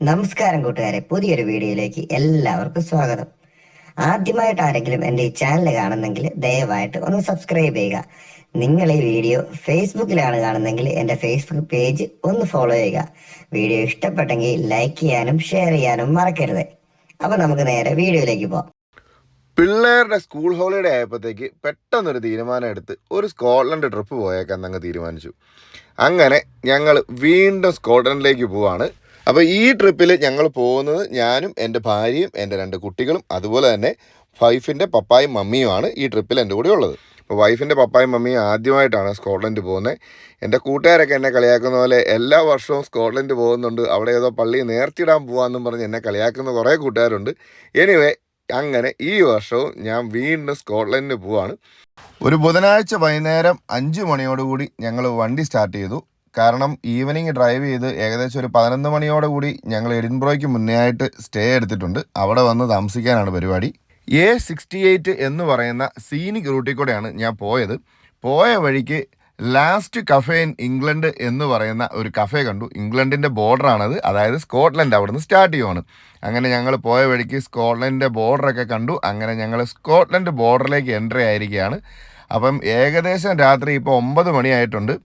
നമസ്കാരം കൂട്ടുകാരെ, പുതിയൊരു വീഡിയോയിലേക്ക് എല്ലാവർക്കും സ്വാഗതം. ആദ്യമായിട്ട് ആരെങ്കിലും എൻ്റെ ഈ ചാനൽ കാണുന്നെങ്കിൽ ദയവായിട്ട് ഒന്ന് സബ്സ്ക്രൈബ് ചെയ്യുക. നിങ്ങൾ ഈ വീഡിയോ ഫേസ്ബുക്കിലാണ് കാണുന്നെങ്കിൽ എൻ്റെ ഫേസ്ബുക്ക് പേജ് ഒന്ന് ഫോളോ ചെയ്യുക. വീഡിയോ ഇഷ്ടപ്പെട്ടെങ്കിൽ ലൈക്ക് ചെയ്യാനും ഷെയർ ചെയ്യാനും മറക്കരുത്. അപ്പോൾ നമുക്ക് നേരെ വീഡിയോയിലേക്ക് പോകാം. പിള്ളേരുടെ സ്കൂൾ ഹോളിഡേ ആയപ്പോഴത്തേക്ക് പെട്ടെന്നൊരു തീരുമാനം എടുത്ത് ഒരു സ്കോട്ട്ലൻഡ് ട്രിപ്പ് പോയേക്കാൻ അങ്ങ് തീരുമാനിച്ചു. അങ്ങനെ ഞങ്ങൾ വീണ്ടും സ്കോട്ട്ലൻഡിലേക്ക് പോവാണ്. അപ്പോൾ ഈ ട്രിപ്പിൽ ഞങ്ങൾ പോകുന്നത് ഞാനും എൻ്റെ ഭാര്യയും എൻ്റെ 2 കുട്ടികളും അതുപോലെ തന്നെ വൈഫിൻ്റെ പപ്പായും മമ്മിയുമാണ് ഈ ട്രിപ്പിൽ എൻ്റെ കൂടെ ഉള്ളത്. അപ്പോൾ വൈഫിൻ്റെ പപ്പായും മമ്മിയും ആദ്യമായിട്ടാണ് സ്കോട്ട്ലൻഡ് പോകുന്നത്. എൻ്റെ കൂട്ടുകാരൊക്കെ എന്നെ കളിയാക്കുന്ന പോലെ എല്ലാ വർഷവും സ്കോട്ട്ലൻഡ് പോകുന്നുണ്ട്, അവിടെ ഏതോ പള്ളി നേർത്തിടാൻ പോകാമെന്നും പറഞ്ഞ് എന്നെ കളിയാക്കുന്ന കുറേ കൂട്ടുകാരുണ്ട്. എനിവേ, അങ്ങനെ ഈ വർഷവും ഞാൻ വീണ്ടും സ്കോട്ട്ലൻഡിന് പോവാണ്. ഒരു ബുധനാഴ്ച വൈകുന്നേരം 5 മണിയോടുകൂടി ഞങ്ങൾ വണ്ടി സ്റ്റാർട്ട് ചെയ്തു. കാരണം ഈവനിങ് ഡ്രൈവ് ചെയ്ത് ഏകദേശം ഒരു 11 മണിയോടുകൂടി ഞങ്ങൾ എഡിൻബ്രോയ്ക്ക് മുന്നേ ആയിട്ട് സ്റ്റേ എടുത്തിട്ടുണ്ട്. അവിടെ വന്ന് താമസിക്കാനാണ് പരിപാടി. A68 എന്ന് പറയുന്ന സീനിക് റൂട്ടിൽ കൂടെയാണ് ഞാൻ പോയത്. പോയ വഴിക്ക് ലാസ്റ്റ് കഫേ ഇൻ ഇംഗ്ലണ്ട് എന്ന് പറയുന്ന ഒരു കഫേ കണ്ടു. ഇംഗ്ലണ്ടിൻ്റെ ബോർഡറാണത്, അതായത് സ്കോട്ട്ലൻഡ് അവിടെ നിന്ന് സ്റ്റാർട്ട് ചെയ്യുവാണ്. അങ്ങനെ ഞങ്ങൾ പോയ വഴിക്ക് സ്കോട്ട്ലൻഡിൻ്റെ ബോർഡറൊക്കെ കണ്ടു. അങ്ങനെ ഞങ്ങൾ സ്കോട്ട്ലൻഡ് ബോർഡറിലേക്ക് എൻട്രി ആയിരിക്കുകയാണ്. അപ്പം ഏകദേശം രാത്രി ഇപ്പോൾ 9 മണിയായിട്ടുണ്ട്.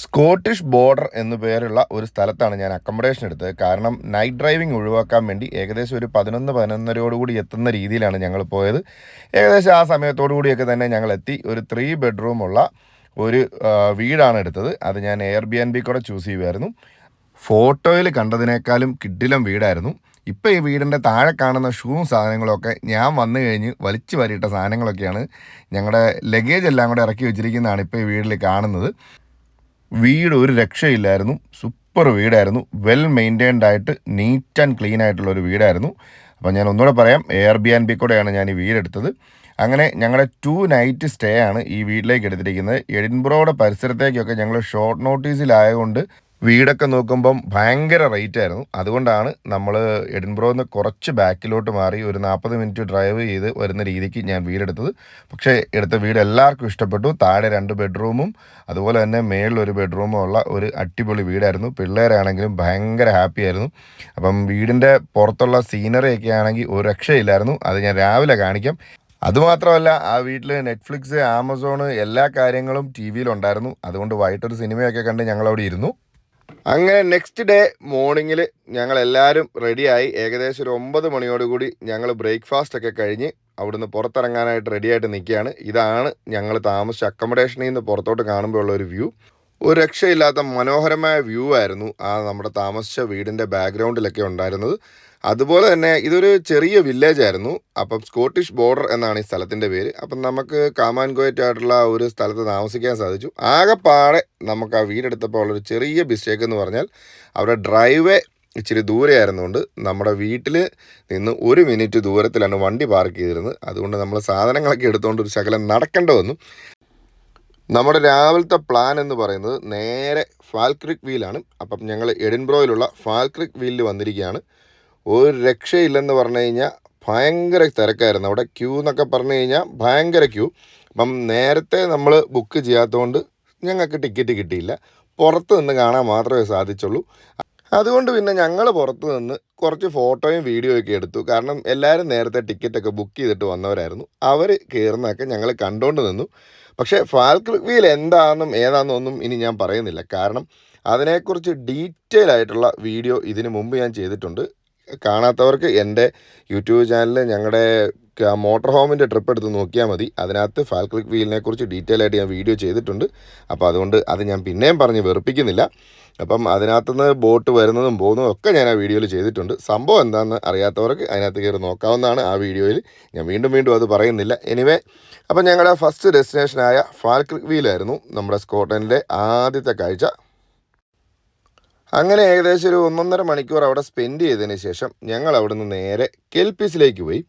സ്കോട്ടിഷ് ബോർഡർ എന്നു പേരുള്ള ഒരു സ്ഥലത്താണ് ഞാൻ അക്കോമഡേഷൻ എടുത്തത്. കാരണം നൈറ്റ് ഡ്രൈവിംഗ് ഒഴിവാക്കാൻ വേണ്ടി ഏകദേശം ഒരു 11-11:30 എത്തുന്ന രീതിയിലാണ് ഞങ്ങൾ പോയത്. ഏകദേശം ആ സമയത്തോടു കൂടിയൊക്കെ തന്നെ ഞങ്ങൾ എത്തി. ഒരു 3 ബെഡ്റൂമുള്ള ഒരു വീടാണ് എടുത്തത്. അത് ഞാൻ എയർബിഎൻബി കൂടെ ചൂസ് ചെയ്യുമായിരുന്നു. ഫോട്ടോയിൽ കണ്ടതിനേക്കാളും കിടിലം വീടായിരുന്നു. ഇപ്പോൾ ഈ വീടിൻ്റെ താഴെ കാണുന്ന ഷൂവും സാധനങ്ങളൊക്കെ ഞാൻ വന്നു കഴിഞ്ഞ് വലിച്ചു വാരിയിട്ട സാധനങ്ങളൊക്കെയാണ്. ഞങ്ങളുടെ ലഗേജ് എല്ലാം കൂടെ ഇറക്കി വെച്ചിരിക്കുന്നതാണ് ഇപ്പോൾ ഈ വീട്ടിൽ കാണുന്നത്. വീട് ഒരു രക്ഷയില്ലായിരുന്നു. സൂപ്പർ വീടായിരുന്നു. വെൽ മെയിൻറ്റൈൻഡ് ആയിട്ട് നീറ്റ് ആൻഡ് ക്ലീൻ ആയിട്ടുള്ള ഒരു വീടായിരുന്നു. അപ്പോൾ ഞാൻ ഒന്നുകൂടെ പറയാം, എയർബിഎൻബി കൂടെയാണ് ഞാൻ ഈ വീടെടുത്തത്. അങ്ങനെ ഞങ്ങളുടെ 2 നൈറ്റ് സ്റ്റേ ആണ് ഈ വീട്ടിലേക്ക് എടുത്തിരിക്കുന്നത്. എഡിൻബ്രോയുടെ പരിസരത്തേക്കൊക്കെ ഞങ്ങൾ ഷോർട്ട് നോട്ടീസിലായതുകൊണ്ട് വീടൊക്കെ നോക്കുമ്പം ഭയങ്കര റേറ്റ് ആയിരുന്നു. അതുകൊണ്ടാണ് നമ്മൾ എഡിൻബ്രോയിൽ നിന്ന് കുറച്ച് ബാക്കിലോട്ട് മാറി ഒരു 40 മിനിറ്റ് ഡ്രൈവ് ചെയ്ത് വരുന്ന രീതിക്ക് ഞാൻ വീടെടുത്തത്. പക്ഷേ എടുത്ത വീട് എല്ലാവർക്കും ഇഷ്ടപ്പെട്ടു. താഴെ 2 ബെഡ്റൂമും അതുപോലെ തന്നെ മേളിലൊരു ബെഡ്റൂമും ഉള്ള ഒരു അടിപൊളി വീടായിരുന്നു. പിള്ളേരാണെങ്കിലും ഭയങ്കര ഹാപ്പി ആയിരുന്നു. അപ്പം വീടിൻ്റെ പുറത്തുള്ള സീനറിയൊക്കെ ആണെങ്കിൽ ഒരു രക്ഷയില്ലായിരുന്നു. അത് ഞാൻ രാവിലെ കാണിക്കാം. അതുമാത്രമല്ല, ആ വീട്ടിൽ നെറ്റ്ഫ്ലിക്സ്, ആമസോൺ എല്ലാ കാര്യങ്ങളും ടി വിയിലുണ്ടായിരുന്നു. അതുകൊണ്ട് വൈകിട്ടൊരു സിനിമയൊക്കെ കണ്ട് ഞങ്ങളവിടെ ഇരുന്നു. അങ്ങനെ നെക്സ്റ്റ് ഡേ മോർണിംഗിൽ ഞങ്ങളെല്ലാവരും റെഡിയായി. ഏകദേശം ഒരു 9 മണിയോടുകൂടി ഞങ്ങൾ ബ്രേക്ക്ഫാസ്റ്റ് ഒക്കെ കഴിഞ്ഞ് അവിടുന്ന് പുറത്തിറങ്ങാനായിട്ട് റെഡിയായിട്ട് നിൽക്കുകയാണ്. ഇതാണ് ഞങ്ങൾ താമസിച്ച അക്കോമഡേഷനിൽ നിന്ന് പുറത്തോട്ട് കാണുമ്പോൾ ഉള്ള ഒരു വ്യൂ. ഒരു രക്ഷയില്ലാത്ത മനോഹരമായ വ്യൂ ആയിരുന്നു ആ നമ്മുടെ താമസിച്ച വീടിൻ്റെ ബാക്ക്ഗ്രൗണ്ടിലൊക്കെ ഉണ്ടായിരുന്നത്. അതുപോലെ തന്നെ ഇതൊരു ചെറിയ വില്ലേജ് ആയിരുന്നു. അപ്പം സ്കോട്ടിഷ് ബോർഡർ എന്നാണ് ഈ സ്ഥലത്തിൻ്റെ പേര്. അപ്പം നമുക്ക് കാമാൻഗോയറ്റായിട്ടുള്ള ഒരു സ്ഥലത്ത് താമസിക്കാൻ സാധിച്ചു. ആകെപ്പാടെ നമുക്ക് ആ വീടെടുത്തപ്പോൾ ഉള്ളൊരു ചെറിയ മിസ്റ്റേക്ക് എന്ന് പറഞ്ഞാൽ അവിടെ ഡ്രൈവേ ഇച്ചിരി ദൂരെ ആയിരുന്നുകൊണ്ട് നമ്മുടെ വീട്ടിൽ നിന്ന് 1 മിനിറ്റ് ദൂരത്തിലാണ് വണ്ടി പാർക്ക് ചെയ്തിരുന്നത്. അതുകൊണ്ട് നമ്മൾ സാധനങ്ങളൊക്കെ എടുത്തുകൊണ്ട് ഒരു ശകലം നടക്കേണ്ടി വന്നു. നമ്മുടെ രാവിലത്തെ പ്ലാൻ എന്ന് പറയുന്നത് നേരെ ഫാൽക്രിക്ക് വീലാണ്. അപ്പം ഞങ്ങൾ എഡിൻബ്രോയിലുള്ള ഫാൽക്രിക്ക് വീലിൽ വന്നിരിക്കുകയാണ്. ഒരു രക്ഷയില്ലെന്ന് പറഞ്ഞു കഴിഞ്ഞാൽ ഭയങ്കര തിരക്കായിരുന്നു അവിടെ. ക്യൂ എന്നൊക്കെ പറഞ്ഞു കഴിഞ്ഞാൽ ഭയങ്കര ക്യൂ. അപ്പം നേരത്തെ നമ്മൾ ബുക്ക് ചെയ്യാത്തതുകൊണ്ട് ഞങ്ങൾക്ക് ടിക്കറ്റ് കിട്ടിയില്ല. പുറത്ത് നിന്ന് കാണാൻ മാത്രമേ സാധിച്ചുള്ളൂ. അതുകൊണ്ട് പിന്നെ ഞങ്ങൾ പുറത്ത് നിന്ന് കുറച്ച് ഫോട്ടോയും വീഡിയോയും ഒക്കെ എടുത്തു. കാരണം എല്ലാവരും നേരത്തെ ടിക്കറ്റൊക്കെ ബുക്ക് ചെയ്തിട്ട് വന്നവരായിരുന്നു. അവർ കയറുന്നതൊക്കെ ഞങ്ങൾ കണ്ടുകൊണ്ട് നിന്നു. പക്ഷേ ഫാൽക്രിക്ക് വീൽ എന്താണെന്നും ഏതാണെന്നും ഒന്നും ഇനി ഞാൻ പറയുന്നില്ല. കാരണം അതിനെക്കുറിച്ച് ഡീറ്റെയിൽ ആയിട്ടുള്ള വീഡിയോ ഇതിനു മുമ്പ് ഞാൻ ചെയ്തിട്ടുണ്ട്. കാണാത്തവർക്ക് എൻ്റെ യൂട്യൂബ് ചാനലിൽ ഞങ്ങളുടെ മോട്ടോർ ഹോമിൻ്റെ ട്രിപ്പ് എടുത്ത് നോക്കിയാൽ മതി. അതിനകത്ത് ഫാൽക്രിക്ക് വീലിനെ കുറിച്ച് ഡീറ്റെയിൽ ആയിട്ട് ഞാൻ വീഡിയോ ചെയ്തിട്ടുണ്ട്. അപ്പോൾ അതുകൊണ്ട് അത് ഞാൻ പിന്നെയും പറഞ്ഞ് വെറുപ്പിക്കുന്നില്ല. അപ്പം അതിനകത്തുനിന്ന് ബോട്ട് വരുന്നതും പോകുന്നതും ഒക്കെ ഞാൻ ആ വീഡിയോയിൽ ചെയ്തിട്ടുണ്ട്. സംഭവം എന്താണെന്ന് അറിയാത്തവർക്ക് അതിനകത്ത് കയറി നോക്കാവുന്നതാണ് ആ വീഡിയോയിൽ. ഞാൻ വീണ്ടും അത് പറയുന്നില്ല. എനിവേ, അപ്പം ഞങ്ങളുടെ ഫസ്റ്റ് ഡെസ്റ്റിനേഷനായ ഫാൽക്രിക്ക് വീലായിരുന്നു നമ്മുടെ സ്കോട്ട്ലൻഡിലെ ആദ്യത്തെ കാഴ്ച. അങ്ങനെ ഏകദേശം ഒരു 1.5 മണിക്കൂർ അവിടെ സ്പെൻഡ് ചെയ്തതിന് ശേഷം ഞങ്ങൾ അവിടെ നിന്ന് നേരെ കെൽപിസിലേക്ക് പോയി.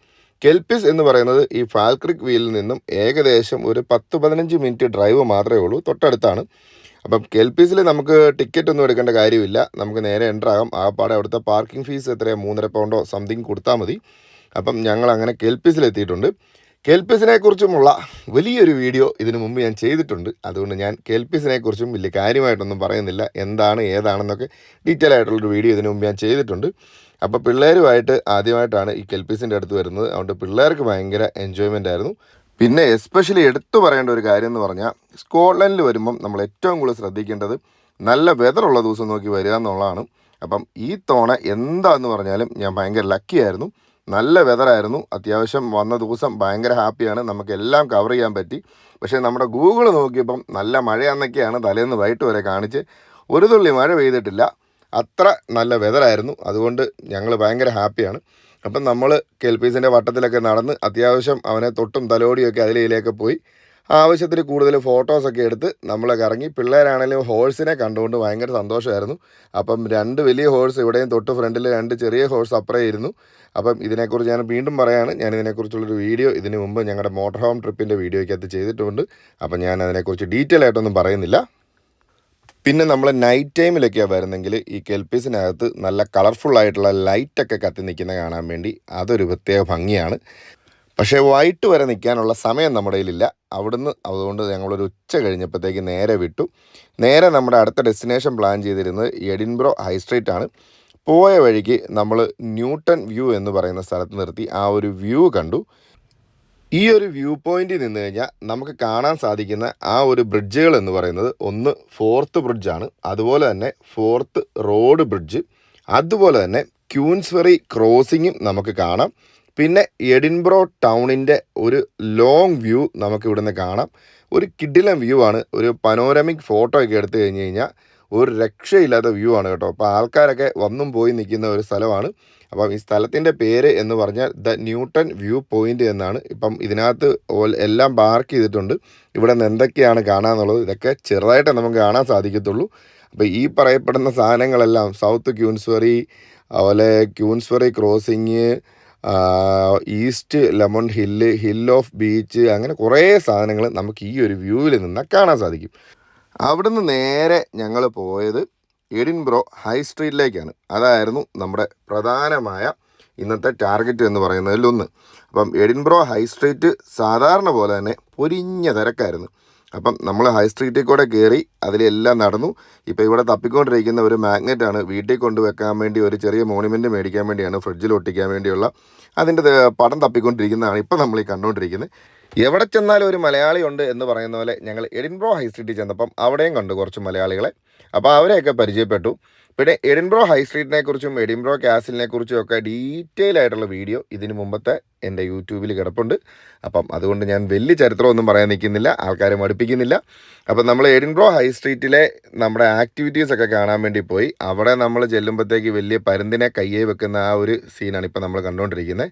കെൽപിസ് എന്ന് പറയുന്നത് ഈ ഫാൽക്രിക്ക് വീലിൽ നിന്നും ഏകദേശം ഒരു 10-15 മിനിറ്റ് ഡ്രൈവ് മാത്രമേ ഉള്ളൂ, തൊട്ടടുത്താണ്. അപ്പം കെൽപിസിൽ നമുക്ക് ടിക്കറ്റ് ഒന്നും എടുക്കേണ്ട കാര്യമില്ല. നമുക്ക് നേരെ എൻ്റർ ആകാം. ആകപ്പാടെ അവിടുത്തെ പാർക്കിംഗ് ഫീസ് എത്രയാണ്, 3.5 പൗണ്ടോ സംതിങ് കൊടുത്താൽ മതി. അപ്പം ഞങ്ങൾ അങ്ങനെ കെൽപിസിലെത്തിയിട്ടുണ്ട്. കെൽപിസിനെ കുറിച്ചുമുള്ള വലിയൊരു വീഡിയോ ഇതിനു മുമ്പ് ഞാൻ ചെയ്തിട്ടുണ്ട്. അതുകൊണ്ട് ഞാൻ കെൽപിസിനെ കുറിച്ചും വലിയ കാര്യമായിട്ടൊന്നും പറയുന്നില്ല. എന്താണ് ഏതാണെന്നൊക്കെ ഡീറ്റെയിൽ ആയിട്ടുള്ളൊരു വീഡിയോ ഇതിനു മുമ്പ് ഞാൻ ചെയ്തിട്ടുണ്ട്. അപ്പോൾ പിള്ളേരുമായിട്ട് ആദ്യമായിട്ടാണ് ഈ കെൽപിസിൻ്റെ അടുത്ത് വരുന്നത്. അതുകൊണ്ട് പിള്ളേർക്ക് ഭയങ്കര എൻജോയ്മെൻ്റ് ആയിരുന്നു. പിന്നെ എസ്പെഷ്യലി എടുത്തു പറയേണ്ട ഒരു കാര്യം എന്ന് പറഞ്ഞാൽ സ്കോട്ട്ലൻഡിൽ വരുമ്പം നമ്മൾ ഏറ്റവും കൂടുതൽ ശ്രദ്ധിക്കേണ്ടത് നല്ല വെതറുള്ള ദിവസം നോക്കി വരിക എന്നുള്ളതാണ്. അപ്പം ഈ തവണ എന്താണെന്ന് പറഞ്ഞാലും ഞാൻ ഭയങ്കര ലക്കിയായിരുന്നു. നല്ല വെതറായിരുന്നു. അത്യാവശ്യം വന്ന ദിവസം ഭയങ്കര ഹാപ്പിയാണ്. നമുക്കെല്ലാം കവർ ചെയ്യാൻ പറ്റി. പക്ഷേ നമ്മുടെ ഗൂഗിൾ നോക്കിയപ്പം നല്ല മഴയാണെന്നൊക്കെയാണ് തലേന്ന് വൈകിട്ട് വരെ കാണിച്ച്. ഒരു തുള്ളി മഴ പെയ്തിട്ടില്ല. അത്ര നല്ല വെതറായിരുന്നു. അതുകൊണ്ട് ഞങ്ങൾ ഭയങ്കര ഹാപ്പിയാണ്. അപ്പം നമ്മൾ കെൽപീസിൻ്റെ വട്ടത്തിലൊക്കെ നടന്ന് അത്യാവശ്യം അവനെ തൊട്ടും തലോടിയൊക്കെ അതിലേക്ക് പോയി ആവശ്യത്തിന് കൂടുതൽ ഫോട്ടോസൊക്കെ എടുത്ത് നമ്മൾ കറങ്ങി. പിള്ളേരാണെങ്കിലും ഹോഴ്സിനെ കണ്ടുകൊണ്ട് ഭയങ്കര സന്തോഷമായിരുന്നു. അപ്പം 2 വലിയ ഹോഴ്സ് ഇവിടെയും തൊട്ട് ഫ്രണ്ടിൽ 2 ചെറിയ ഹോഴ്സ് അപ്പുറം ഇരുന്നു. അപ്പം ഇതിനെക്കുറിച്ച് ഞാൻ വീണ്ടും പറയുകയാണ്. ഞാൻ ഇതിനെക്കുറിച്ചുള്ളൊരു വീഡിയോ ഇതിന് മുമ്പ് ഞങ്ങളുടെ മോട്ടോർ ഹോം ട്രിപ്പിൻ്റെ വീഡിയോയ്ക്കകത്ത് ചെയ്തിട്ടുണ്ട്. അപ്പം ഞാൻ അതിനെക്കുറിച്ച് ഡീറ്റെയിൽ ആയിട്ടൊന്നും പറയുന്നില്ല. പിന്നെ നമ്മൾ നൈറ്റ് ടൈമിലൊക്കെയാണ് വരുന്നെങ്കിൽ ഈ കെൽപീസിനകത്ത് നല്ല കളർഫുള്ളായിട്ടുള്ള ലൈറ്റൊക്കെ കത്തി നിൽക്കുന്ന കാണാൻ വേണ്ടി അതൊരു പ്രത്യേക ഭംഗിയാണ്. പക്ഷേ വൈകിട്ട് വരെ നിൽക്കാനുള്ള സമയം നമ്മുടെ കയ്യിലില്ല. അതുകൊണ്ട് ഞങ്ങളൊരു ഉച്ച കഴിഞ്ഞപ്പോഴത്തേക്ക് നേരെ വിട്ടു. നേരെ നമ്മുടെ അടുത്ത ഡെസ്റ്റിനേഷൻ പ്ലാൻ ചെയ്തിരുന്നത് എഡിൻബ്രോ ഹൈ സ്ട്രീറ്റ് ആണ്. പോയ വഴിക്ക് നമ്മൾ ന്യൂട്ടൺ വ്യൂ എന്ന് പറയുന്ന സ്ഥലത്ത് നിർത്തി ആ ഒരു വ്യൂ കണ്ടു. ഈ ഒരു വ്യൂ പോയിന്റിൽ നിന്ന് കഴിഞ്ഞാൽ നമുക്ക് കാണാൻ സാധിക്കുന്ന ആ ഒരു ബ്രിഡ്ജുകൾ എന്ന് പറയുന്നത് ഒന്ന് 4th ബ്രിഡ്ജാണ്, അതുപോലെ തന്നെ 4th റോഡ് ബ്രിഡ്ജ്, അതുപോലെ തന്നെ ക്യൂൻസ്ബറി ക്രോസിങ്ങും നമുക്ക് കാണാം. പിന്നെ എഡിൻബ്രോ ടൗണിൻ്റെ ഒരു ലോങ് വ്യൂ നമുക്ക് ഇവിടുന്ന് കാണാം. ഒരു കിടിലൻ വ്യൂ ആണ്. ഒരു പനോരമിക് ഫോട്ടോ ഒക്കെ എടുത്തു കഴിഞ്ഞ് കഴിഞ്ഞാൽ ഒരു രക്ഷയില്ലാത്ത വ്യൂ ആണ് കേട്ടോ. അപ്പോൾ ആൾക്കാരൊക്കെ വന്നും പോയി നിൽക്കുന്ന ഒരു സ്ഥലമാണ്. അപ്പം ഈ സ്ഥലത്തിൻ്റെ പേര് എന്ന് പറഞ്ഞാൽ ദ ന്യൂട്ടൺ വ്യൂ പോയിൻ്റ് എന്നാണ്. ഇപ്പം ഇതിനകത്ത് എല്ലാം മാർക്ക് ചെയ്തിട്ടുണ്ട്. ഇവിടെ നിന്ന് എന്തൊക്കെയാണ് കാണാമെന്നുള്ളത്. ഇതൊക്കെ ചെറുതായിട്ടേ നമുക്ക് കാണാൻ സാധിക്കത്തുള്ളൂ. അപ്പോൾ ഈ പറയപ്പെടുന്ന സാധനങ്ങളെല്ലാം സൗത്ത് ക്യൂൻസ്ബറി, അതുപോലെ Queensbury crossing, east lemon hill of beach, അങ്ങനെ കുറേ സാധനങ്ങൾ നമുക്ക് ഈ ഒരു വ്യൂവിൽ നിന്ന് കാണാൻ സാധിക്കും. അവിടുന്ന് നേരെ ഞങ്ങൾ പോയത് എഡിൻബ്രോ ഹൈ സ്ട്രീറ്റിലേക്കാണ്. അതായിരുന്നു നമ്മുടെ പ്രധാനമായ ഇന്നത്തെ ടാർഗറ്റ് എന്ന് പറയുന്നതിലൊന്ന്. അപ്പം എഡിൻബ്രോ ഹൈ സ്ട്രീറ്റ് സാധാരണ പോലെ തന്നെ പൊരിഞ്ഞ തിരക്കായിരുന്നു. അപ്പം നമ്മൾ ഹൈ സ്ട്രീറ്റിൽ കൂടെ കയറി അതിലെല്ലാം നടന്നു. ഇപ്പോൾ ഇവിടെ തപ്പിക്കൊണ്ടിരിക്കുന്ന ഒരു മാഗ്നറ്റാണ്. വീട്ടിൽ കൊണ്ടുവെക്കാൻ വേണ്ടി ഒരു ചെറിയ മോണുമെൻറ്റ് മേടിക്കാൻ വേണ്ടിയാണ്, ഫ്രിഡ്ജിൽ ഒട്ടിക്കാൻ വേണ്ടിയുള്ള അതിൻ്റെ പടം തപ്പിക്കൊണ്ടിരിക്കുന്നതാണ് ഇപ്പോൾ നമ്മൾ ഈ കണ്ടുകൊണ്ടിരിക്കുന്നത്. എവിടെ ചെന്നാലും ഒരു മലയാളി ഉണ്ട് എന്ന് പറയുന്ന പോലെ ഞങ്ങൾ എഡിൻബ്രോ ഹൈ സ്ട്രീറ്റിൽ ചെന്നപ്പം അവിടെയും കണ്ടു കുറച്ച് മലയാളികളെ. അപ്പോൾ അവരെയൊക്കെ പരിചയപ്പെട്ടു. പിന്നെ എഡിൻബ്രോ ഹൈ സ്ട്രീറ്റിനെ കുറിച്ചും എഡിൻബ്രോ കാസിലിനെ കുറിച്ചും ഒക്കെ ഡീറ്റെയിൽ ആയിട്ടുള്ള വീഡിയോ ഇതിന് മുമ്പത്തെ എൻ്റെ യൂട്യൂബിൽ കിടപ്പുണ്ട്. അപ്പം അതുകൊണ്ട് ഞാൻ വലിയ ചരിത്രമൊന്നും പറയാൻ നിൽക്കുന്നില്ല, ആൾക്കാരെ മടുപ്പിക്കുന്നില്ല. അപ്പം നമ്മൾ എഡിൻബ്രോ ഹൈ സ്ട്രീറ്റിലെ നമ്മുടെ ആക്ടിവിറ്റീസൊക്കെ കാണാൻ വേണ്ടി പോയി. അവിടെ നമ്മൾ ചെല്ലുമ്പോഴത്തേക്ക് വലിയ പരുന്തിനെ കയ്യേ വെക്കുന്ന ആ ഒരു സീനാണ് ഇപ്പോൾ നമ്മൾ കണ്ടുകൊണ്ടിരിക്കുന്നത്.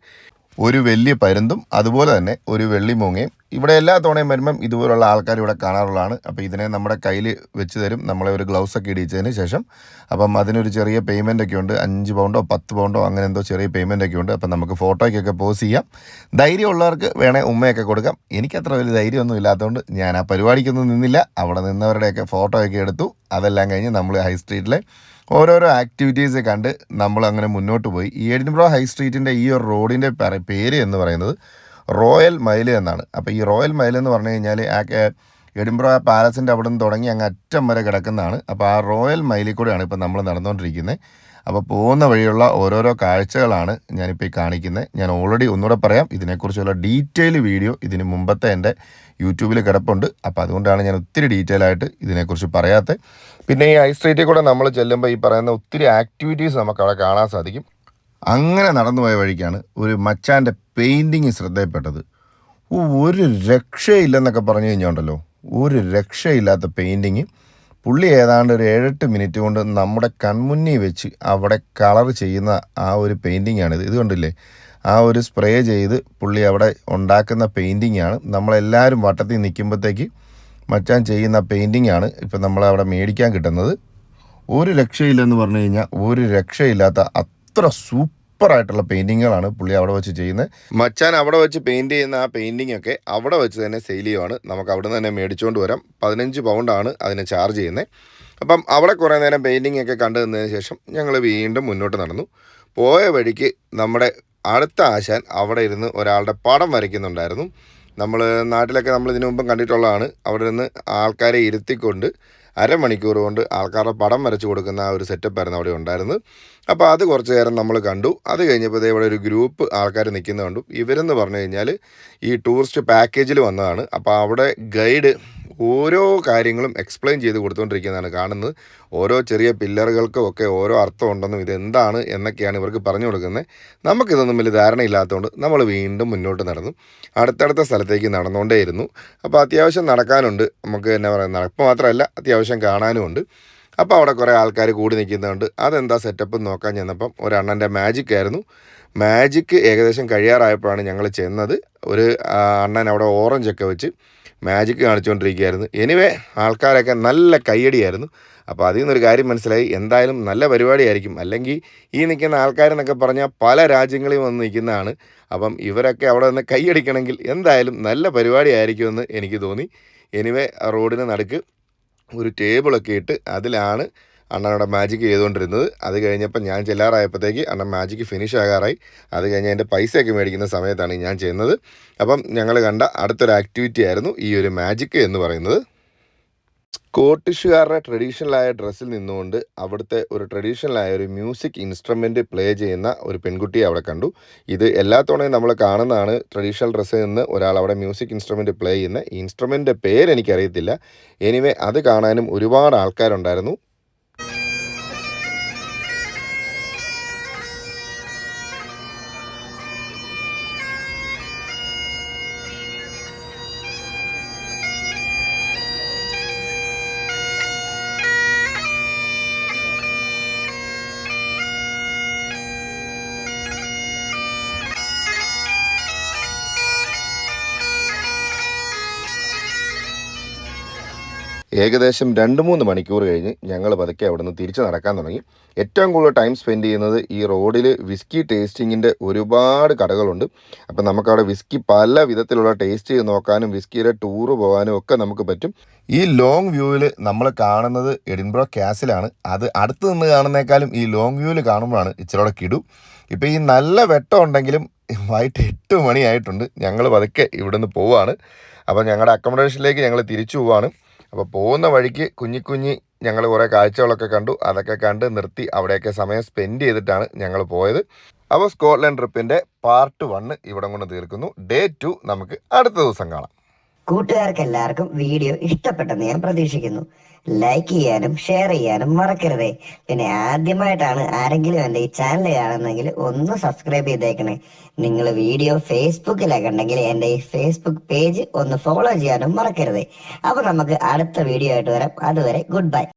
ഒരു വലിയ പരുന്തും അതുപോലെ തന്നെ ഒരു വെള്ളിമൂങ്ങയും. ഇവിടെ എല്ലാ തവണയും വരുമ്പം ഇതുപോലുള്ള ആൾക്കാർ ഇവിടെ കാണാറുള്ളതാണ്. അപ്പോൾ ഇതിനെ നമ്മുടെ കയ്യിൽ വെച്ച് തരും, നമ്മളെ ഒരു ഗ്ലൗസൊക്കെ ഇടിച്ചതിന് ശേഷം. അപ്പം അതിനൊരു ചെറിയ പേയ്മെൻ്റ് ഒക്കെ ഉണ്ട്, 5 പൗണ്ടോ 10 പൗണ്ടോ അങ്ങനെ എന്തോ ചെറിയ പേയ്മെൻ്റ് ഒക്കെ ഉണ്ട്. അപ്പം നമുക്ക് ഫോട്ടോയ്ക്കൊക്കെ പോസ് ചെയ്യാം. ധൈര്യമുള്ളവർക്ക് വേണേൽ ഉമ്മയൊക്കെ കൊടുക്കാം. എനിക്കത്ര വലിയ ധൈര്യമൊന്നും ഇല്ലാത്തതുകൊണ്ട് ഞാൻ ആ പരിപാടിക്കൊന്നും നിന്നില്ല. അവിടെ നിന്നവരുടെയൊക്കെ ഫോട്ടോയൊക്കെ എടുത്തു. അതെല്ലാം കഴിഞ്ഞ് നമ്മൾ ഹൈ സ്ട്രീറ്റിലെ ഓരോരോ ആക്ടിവിറ്റീസ് കണ്ട് നമ്മൾ അങ്ങനെ മുന്നോട്ട് പോയി. ഈ എഡിൻബ്രോ ഹൈ സ്ട്രീറ്റിൻ്റെ ഈ ഒരു റോഡിൻ്റെ പേര് എന്ന് പറയുന്നത് റോയൽ മൈൽ എന്നാണ്. അപ്പോൾ ഈ റോയൽ മൈൽ എന്ന് പറഞ്ഞു കഴിഞ്ഞാൽ എഡിൻബ്രോ പാലസിൻ്റെ അവിടെ നിന്ന് തുടങ്ങി അങ്ങ് അറ്റം വരെ കിടക്കുന്നതാണ്. അപ്പോൾ ആ റോയൽ മൈലിൽ കൂടെയാണ് ഇപ്പോൾ നമ്മൾ നടന്നുകൊണ്ടിരിക്കുന്നത്. അപ്പോൾ പോകുന്ന വഴിയുള്ള ഓരോരോ കാഴ്ചകളാണ് ഞാനിപ്പോൾ ഈ കാണിക്കുന്നത്. ഞാൻ ഓൾറെഡി ഒന്നുകൂടെ പറയാം, ഇതിനെക്കുറിച്ചുള്ള ഡീറ്റെയിൽ വീഡിയോ ഇതിന് മുമ്പത്തെ എൻ്റെ യൂട്യൂബിൽ കിടപ്പുണ്ട്. അപ്പോൾ അതുകൊണ്ടാണ് ഞാൻ ഒത്തിരി ഡീറ്റെയിൽ ആയിട്ട് ഇതിനെക്കുറിച്ച് പറയാത്തത്. പിന്നെ ഈ ഹൈ സ്ട്രീറ്റിൽ കൂടെ നമ്മൾ ചെല്ലുമ്പോൾ ഈ പറയുന്ന ഒത്തിരി ആക്ടിവിറ്റീസ് നമുക്ക് അവിടെ കാണാൻ സാധിക്കും. അങ്ങനെ നടന്നു പോയ വഴിക്കാണ് ഒരു മച്ചാൻ്റെ പെയിൻറ്റിങ് ശ്രദ്ധയിൽപ്പെട്ടത്. ഒരു രക്ഷയില്ലെന്നൊക്കെ പറഞ്ഞു കഴിഞ്ഞുണ്ടല്ലോ, ഒരു രക്ഷയില്ലാത്ത പെയിൻറ്റിങ്. പുള്ളി ഏതാണ്ട് ഒരു 7-8 മിനിറ്റ് കൊണ്ട് നമ്മുടെ കൺമുന്നിൽ വെച്ച് അവിടെ കളർ ചെയ്യുന്ന ആ ഒരു പെയിൻറ്റിങ്ങാണിത്. ഇത് കണ്ടില്ലേ, ആ ഒരു സ്പ്രേ ചെയ്ത് പുള്ളി അവിടെ ഉണ്ടാക്കുന്ന പെയിൻറ്റിങ്ങാണ്. നമ്മളെല്ലാവരും വട്ടത്തിൽ നിൽക്കുമ്പോഴത്തേക്ക് മച്ചാൻ ചെയ്യുന്ന പെയിൻറ്റിങ്ങാണ് ഇപ്പം നമ്മളവിടെ മേടിക്കാൻ കിട്ടുന്നത്. ഒരു രക്ഷയില്ലെന്ന് പറഞ്ഞു കഴിഞ്ഞാൽ ഒരു രക്ഷയില്ലാത്ത അത്ര സൂപ്പറായിട്ടുള്ള പെയിൻറ്റിങ്ങുകളാണ് പുള്ളി അവിടെ വെച്ച് ചെയ്യുന്നത്. മച്ചാൻ അവിടെ വെച്ച് പെയിൻറ്റ് ചെയ്യുന്ന ആ പെയിൻറ്റിംഗ് ഒക്കെ അവിടെ വെച്ച് തന്നെ സെയിൽ ചെയ്യുവാണ്. നമുക്ക് അവിടെ നിന്ന് തന്നെ മേടിച്ചുകൊണ്ട് വരാം. 15 പൗണ്ടാണ് അതിന് ചാർജ് ചെയ്യുന്നത്. അപ്പം അവിടെ കുറേ നേരം പെയിൻറ്റിംഗ് ഒക്കെ കണ്ടു നിന്നതിന് ശേഷം ഞങ്ങൾ വീണ്ടും മുന്നോട്ട് നടന്നു. പോയ വഴിക്ക് നമ്മുടെ അടുത്ത ആശാൻ അവിടെ ഇരുന്ന് ഒരാളുടെ പടം വരയ്ക്കുന്നുണ്ടായിരുന്നു. നമ്മൾ നാട്ടിലൊക്കെ നമ്മൾ ഇതിനു മുമ്പും കണ്ടിട്ടുള്ളതാണ്. അവിടെ നിന്ന് ആൾക്കാരെ ഇരുത്തിക്കൊണ്ട് അരമണിക്കൂർ കൊണ്ട് ആൾക്കാരുടെ പടം വരച്ച് കൊടുക്കുന്ന ആ ഒരു സെറ്റപ്പായിരുന്നു അവിടെ ഉണ്ടായിരുന്നത്. അപ്പോൾ അത് കുറച്ച് നേരം നമ്മൾ കണ്ടു. അത് കഴിഞ്ഞപ്പോൾ ഇവിടെ ഒരു ഗ്രൂപ്പ് ആൾക്കാർ നിൽക്കുന്നത് കണ്ടു. ഇവരെന്ന് പറഞ്ഞു കഴിഞ്ഞാൽ ഈ ടൂറിസ്റ്റ് പാക്കേജിൽ വന്നതാണ്. അപ്പോൾ അവിടെ ഗൈഡ് ഓരോ കാര്യങ്ങളും എക്സ്പ്ലെയിൻ ചെയ്ത് കൊടുത്തുകൊണ്ടിരിക്കുന്നതാണ് കാണുന്നത്. ഓരോ ചെറിയ പില്ലറുകൾക്കും ഒക്കെ ഓരോ അർത്ഥം ഉണ്ടെന്നും ഇതെന്താണ് എന്നൊക്കെയാണ് ഇവർക്ക് പറഞ്ഞു കൊടുക്കുന്നത്. നമുക്കിതൊന്നും വലിയ ധാരണയില്ലാത്തതുകൊണ്ട് നമ്മൾ വീണ്ടും മുന്നോട്ട് നടന്നു. അടുത്തടുത്ത സ്ഥലത്തേക്ക് നടന്നുകൊണ്ടേയിരുന്നു. അപ്പോൾ അത്യാവശ്യം നടക്കാനുണ്ട്. നമുക്ക് എന്നാ പറയുക, നടപ്പ് മാത്രമല്ല അത്യാവശ്യം കാണാനുമുണ്ട്. അപ്പോൾ അവിടെ കുറേ ആൾക്കാർ കൂടി നിൽക്കുന്നുണ്ട്. അതെന്താ സെറ്റപ്പ് നോക്കാൻ ചെന്നപ്പം ഒരണ്ണൻ്റെ മാജിക് ആയിരുന്നു. മാജിക്ക് ഏകദേശം കഴിയാറായപ്പോഴാണ് ഞങ്ങൾ ചെന്നത്. ഒരു അണ്ണൻ അവിടെ ഓറഞ്ചൊക്കെ വെച്ച് മാജിക്ക് കാണിച്ചുകൊണ്ടിരിക്കുകയായിരുന്നു. എനിവേ ആൾക്കാരൊക്കെ നല്ല കയ്യടിയായിരുന്നു. അപ്പോൾ അതിൽ നിന്നൊരു കാര്യം മനസ്സിലായി, എന്തായാലും നല്ല പരിപാടിയായിരിക്കും. അല്ലെങ്കിൽ ഈ നിൽക്കുന്ന ആൾക്കാരെന്നൊക്കെ പറഞ്ഞാൽ പല രാജ്യങ്ങളിൽ വന്ന് നിൽക്കുന്നതാണ്. അപ്പം ഇവരൊക്കെ അവിടെ നിന്ന് കൈയടിക്കണമെങ്കിൽ എന്തായാലും നല്ല പരിപാടിയായിരിക്കുമെന്ന് എനിക്ക് തോന്നി. എനിവേ റോഡിന് നടുക്ക് ഒരു ടേബിളൊക്കെ ഇട്ട് അതിലാണ് അണ്ണനോടെ മാജിക്ക് ചെയ്തുകൊണ്ടിരുന്നത്. അത് കഴിഞ്ഞപ്പോൾ ഞാൻ ചെല്ലാറായപ്പോഴത്തേക്ക് അണ്ണൻ മാജിക്ക് ഫിനിഷ് ആകാറായി. അത് കഴിഞ്ഞ് എൻ്റെ പൈസയൊക്കെ മേടിക്കുന്ന സമയത്താണ് ഞാൻ ചെയ്യുന്നത്. അപ്പം ഞങ്ങൾ കണ്ട അടുത്തൊരു ആക്ടിവിറ്റി ആയിരുന്നു ഈ ഒരു മാജിക്ക് എന്ന് പറയുന്നത്. സ്കോട്ടിഷുകാരുടെ ട്രഡീഷണലായ ഡ്രസ്സിൽ നിന്നുകൊണ്ട് അവിടുത്തെ ഒരു ട്രഡീഷണലായ ഒരു മ്യൂസിക് ഇൻസ്ട്രുമെൻ്റ് പ്ലേ ചെയ്യുന്ന ഒരു പെൺകുട്ടിയെ അവിടെ കണ്ടു. ഇത് എല്ലാ തവണയും നമ്മൾ കാണുന്നതാണ്. ട്രഡീഷണൽ ഡ്രസ്സിൽ നിന്ന് ഒരാൾ അവിടെ മ്യൂസിക് ഇൻസ്ട്രുമെൻ്റ് പ്ലേ ചെയ്യുന്ന ഇൻസ്ട്രുമെൻ്റിൻ്റെ പേര് എനിക്കറിയത്തില്ല. എനിവേ അത് കാണാനും ഒരുപാട് ആൾക്കാരുണ്ടായിരുന്നു. ഏകദേശം 2-3 മണിക്കൂർ കഴിഞ്ഞ് ഞങ്ങൾ പതുക്കെ അവിടെ നിന്ന് തിരിച്ച് നടക്കാൻ തുടങ്ങി. ഏറ്റവും കൂടുതൽ ടൈം സ്പെൻഡ് ചെയ്യുന്നത് ഈ റോഡിൽ വിസ്കി ടേസ്റ്റിങ്ങിൻ്റെ ഒരുപാട് കടകളുണ്ട്. അപ്പം നമുക്കവിടെ വിസ്കി പല വിധത്തിലുള്ള ടേസ്റ്റ് ചെയ്ത് നോക്കാനും വിസ്കിയുടെ ടൂറ് പോകാനും ഒക്കെ നമുക്ക് പറ്റും. ഈ ലോങ് വ്യൂവിൽ നമ്മൾ കാണുന്നത് എഡിൻബ്രോ കാസിലാണ്. അത് അടുത്ത് നിന്ന് കാണുന്നേക്കാളും ഈ ലോങ് വ്യൂവിൽ കാണുമ്പോഴാണ് ഇച്ചിരി കിടു. ഇപ്പം ഈ നല്ല വെട്ടം ഉണ്ടെങ്കിലും വൈകിട്ട് 8 മണിയായിട്ടുണ്ട്. ഞങ്ങൾ പതുക്കെ ഇവിടെ നിന്ന് പോവുകയാണ്. അപ്പം ഞങ്ങളുടെ അക്കോമഡേഷനിലേക്ക് ഞങ്ങൾ തിരിച്ചു പോവുകയാണ്. അപ്പോൾ പോകുന്ന വഴിക്ക് കുഞ്ഞി ഞങ്ങൾ കുറേ കാഴ്ചകളൊക്കെ കണ്ടു. അതൊക്കെ കണ്ട് നിർത്തി അവിടെയൊക്കെ സമയം സ്പെൻഡ് ചെയ്തിട്ടാണ് ഞങ്ങൾ പോയത്. അപ്പോൾ സ്കോട്ട്ലൻഡ് ട്രിപ്പിൻ്റെ പാർട്ട് 1 ഇവിടെ കൊണ്ട് തീർക്കുന്നു. ഡേ 2 നമുക്ക് അടുത്ത ദിവസം കാണാം. കൂട്ടുകാർക്ക് എല്ലാവർക്കും വീഡിയോ ഇഷ്ടപ്പെട്ടെന്ന് ഞാൻ പ്രതീക്ഷിക്കുന്നു. ലൈക്ക് ചെയ്യാനും ഷെയർ ചെയ്യാനും മറക്കരുതേ. പിന്നെ ആദ്യമായിട്ടാണ് ആരെങ്കിലും എൻ്റെ ഈ ചാനൽ കാണുന്നെങ്കിൽ ഒന്ന് സബ്സ്ക്രൈബ് ചെയ്തേക്കണേ. നിങ്ങൾ വീഡിയോ ഫേസ്ബുക്കിലൊക്കെ ഉണ്ടെങ്കിൽ എൻ്റെ ഈ ഫേസ്ബുക്ക് പേജ് ഒന്ന് ഫോളോ ചെയ്യാനും മറക്കരുതേ. അപ്പോൾ നമുക്ക് അടുത്ത വീഡിയോ ആയിട്ട് വരാം. അതുവരെ ഗുഡ് ബൈ.